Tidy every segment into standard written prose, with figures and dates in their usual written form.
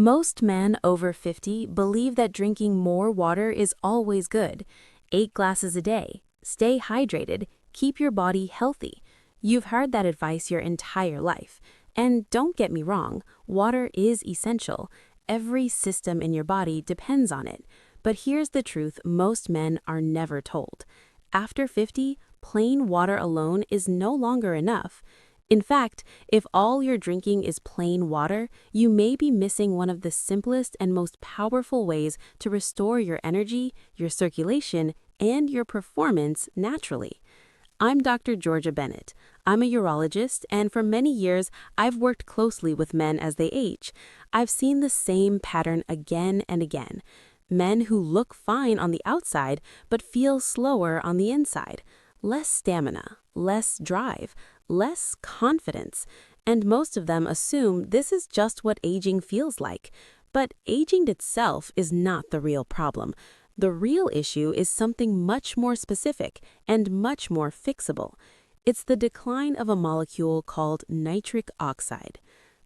Most men over 50 believe that drinking more water is always good. 8 glasses a day. Stay hydrated. Keep your body healthy. You've heard that advice your entire life. And don't get me wrong, water is essential. Every system in your body depends on it. But here's the truth most men are never told. After 50, plain water alone is no longer enough. In fact, if all you're drinking is plain water, you may be missing one of the simplest and most powerful ways to restore your energy, your circulation, and your performance naturally. I'm Dr. Georgia Bennett. I'm a urologist, and for many years, I've worked closely with men as they age. I've seen the same pattern again and again. Men who look fine on the outside, but feel slower on the inside. Less stamina, less drive, less confidence, and most of them assume this is just what aging feels like. But aging itself is not the real problem. The real issue is something much more specific and much more fixable. It's the decline of a molecule called nitric oxide.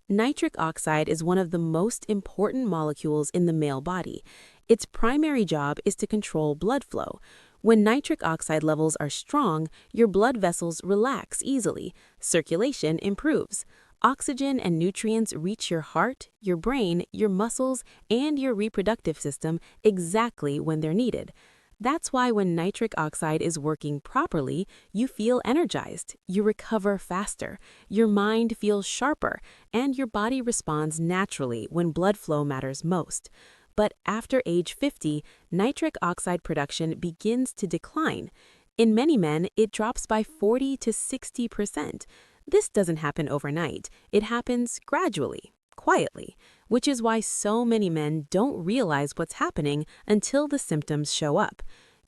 Nitric oxide is one of the most important molecules in the male body. Its primary job is to control blood flow. When nitric oxide levels are strong, your blood vessels relax easily, circulation improves. Oxygen and nutrients reach your heart, your brain, your muscles, and your reproductive system exactly when they're needed. That's why when nitric oxide is working properly, you feel energized, you recover faster, your mind feels sharper, and your body responds naturally when blood flow matters most. But after age 50, nitric oxide production begins to decline. In many men, it drops by 40 to 60%. This doesn't happen overnight. It happens gradually, quietly, which is why so many men don't realize what's happening until the symptoms show up.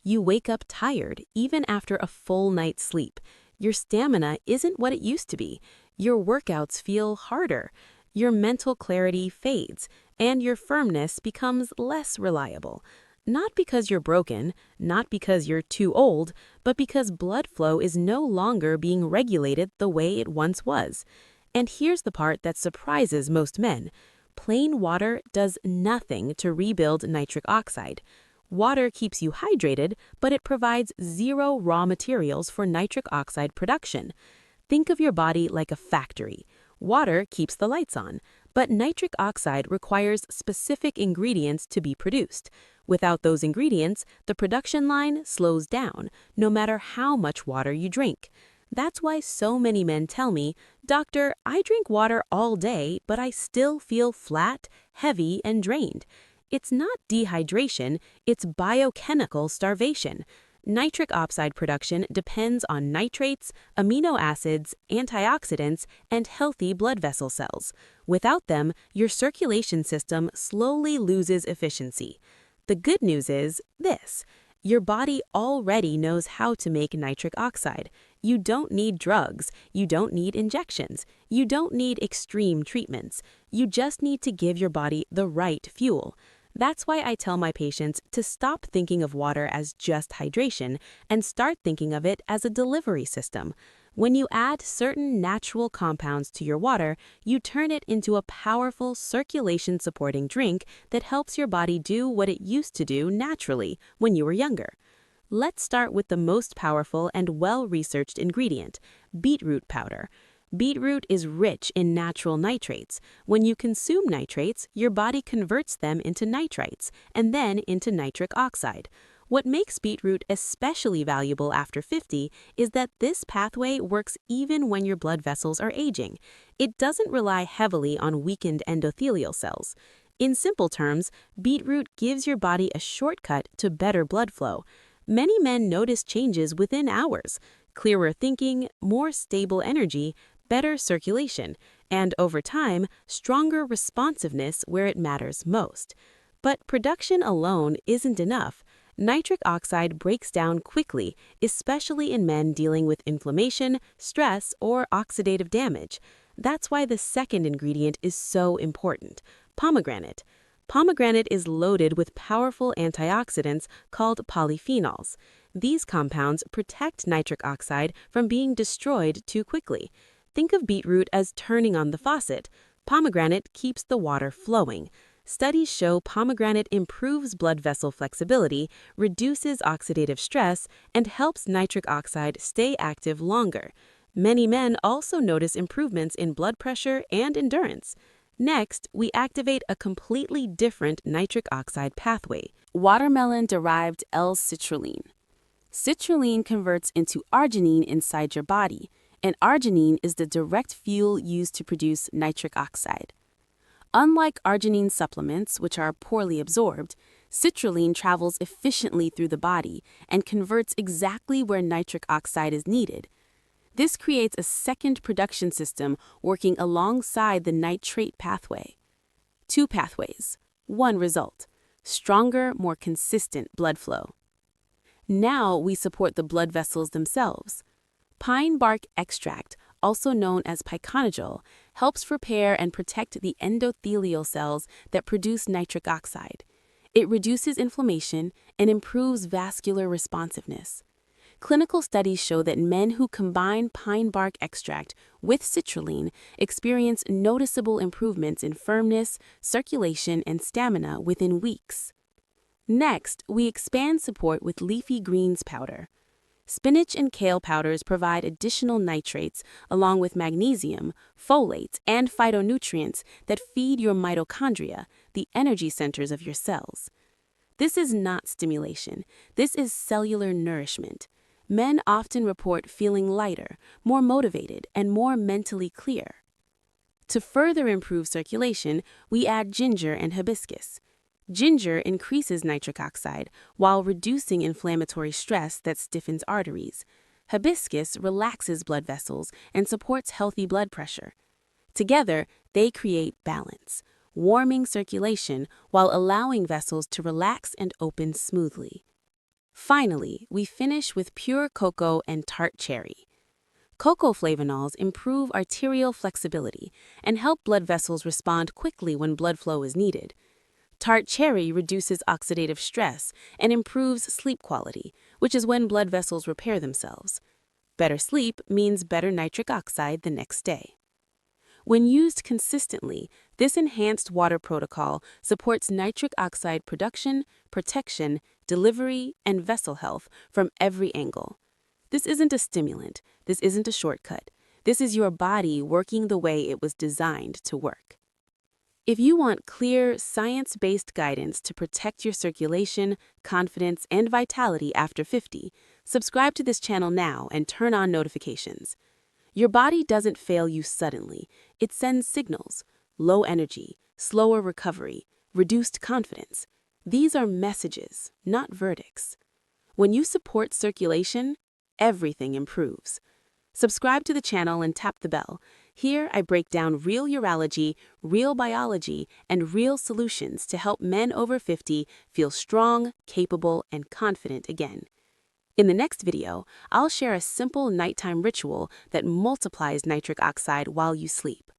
You wake up tired, even after a full night's sleep. Your stamina isn't what it used to be. Your workouts feel harder. Your mental clarity fades, and your firmness becomes less reliable. Not because you're broken, not because you're too old, but because blood flow is no longer being regulated the way it once was. And here's the part that surprises most men. Plain water does nothing to rebuild nitric oxide. Water keeps you hydrated, but it provides zero raw materials for nitric oxide production. Think of your body like a factory. Water keeps the lights on, but nitric oxide requires specific ingredients to be produced. Without those ingredients, the production line slows down, no matter how much water you drink. That's why so many men tell me, "Doctor, I drink water all day, but I still feel flat, heavy, and drained." It's not dehydration, it's biochemical starvation. Nitric oxide production depends on nitrates, amino acids, antioxidants, and healthy blood vessel cells. Without them, your circulation system slowly loses efficiency. The good news is this: your body already knows how to make nitric oxide. You don't need drugs, you don't need injections, you don't need extreme treatments. You just need to give your body the right fuel. That's why I tell my patients to stop thinking of water as just hydration and start thinking of it as a delivery system. When you add certain natural compounds to your water, you turn it into a powerful circulation-supporting drink that helps your body do what it used to do naturally when you were younger. Let's start with the most powerful and well-researched ingredient, beetroot powder. Beetroot is rich in natural nitrates. When you consume nitrates, your body converts them into nitrites and then into nitric oxide. What makes beetroot especially valuable after 50 is that this pathway works even when your blood vessels are aging. It doesn't rely heavily on weakened endothelial cells. In simple terms, beetroot gives your body a shortcut to better blood flow. Many men notice changes within hours: clearer thinking, more stable energy, better circulation, and over time, stronger responsiveness where it matters most. But production alone isn't enough. Nitric oxide breaks down quickly, especially in men dealing with inflammation, stress, or oxidative damage. That's why the second ingredient is so important: pomegranate. Pomegranate is loaded with powerful antioxidants called polyphenols. These compounds protect nitric oxide from being destroyed too quickly. Think of beetroot as turning on the faucet. Pomegranate keeps the water flowing. Studies show pomegranate improves blood vessel flexibility, reduces oxidative stress, and helps nitric oxide stay active longer. Many men also notice improvements in blood pressure and endurance. Next, we activate a completely different nitric oxide pathway, watermelon-derived L-citrulline. Citrulline converts into arginine inside your body, and arginine is the direct fuel used to produce nitric oxide. Unlike arginine supplements, which are poorly absorbed, citrulline travels efficiently through the body and converts exactly where nitric oxide is needed. This creates a second production system working alongside the nitrate pathway. Two pathways, one result: stronger, more consistent blood flow. Now we support the blood vessels themselves. Pine bark extract, also known as piconazole, helps repair and protect the endothelial cells that produce nitric oxide. It reduces inflammation and improves vascular responsiveness. Clinical studies show that men who combine pine bark extract with citrulline experience noticeable improvements in firmness, circulation, and stamina within weeks. Next, we expand support with leafy greens powder. Spinach and kale powders provide additional nitrates along with magnesium, folates, and phytonutrients that feed your mitochondria, the energy centers of your cells. This is not stimulation. This is cellular nourishment. Men often report feeling lighter, more motivated, and more mentally clear. To further improve circulation, we add ginger and hibiscus. Ginger increases nitric oxide while reducing inflammatory stress that stiffens arteries. Hibiscus relaxes blood vessels and supports healthy blood pressure. Together, they create balance, warming circulation while allowing vessels to relax and open smoothly. Finally, we finish with pure cocoa and tart cherry. Cocoa flavonols improve arterial flexibility and help blood vessels respond quickly when blood flow is needed. Tart cherry reduces oxidative stress and improves sleep quality, which is when blood vessels repair themselves. Better sleep means better nitric oxide the next day. When used consistently, this enhanced water protocol supports nitric oxide production, protection, delivery, and vessel health from every angle. This isn't a stimulant. This isn't a shortcut. This is your body working the way it was designed to work. If you want clear, science-based guidance to protect your circulation, confidence, and vitality after 50, subscribe to this channel now and turn on notifications. Your body doesn't fail you suddenly. It sends signals: low energy, slower recovery, reduced confidence. These are messages, not verdicts. When you support circulation, everything improves. Subscribe to the channel and tap the bell. Here I break down real urology, real biology, and real solutions to help men over 50 feel strong, capable, and confident again. In the next video, I'll share a simple nighttime ritual that multiplies nitric oxide while you sleep.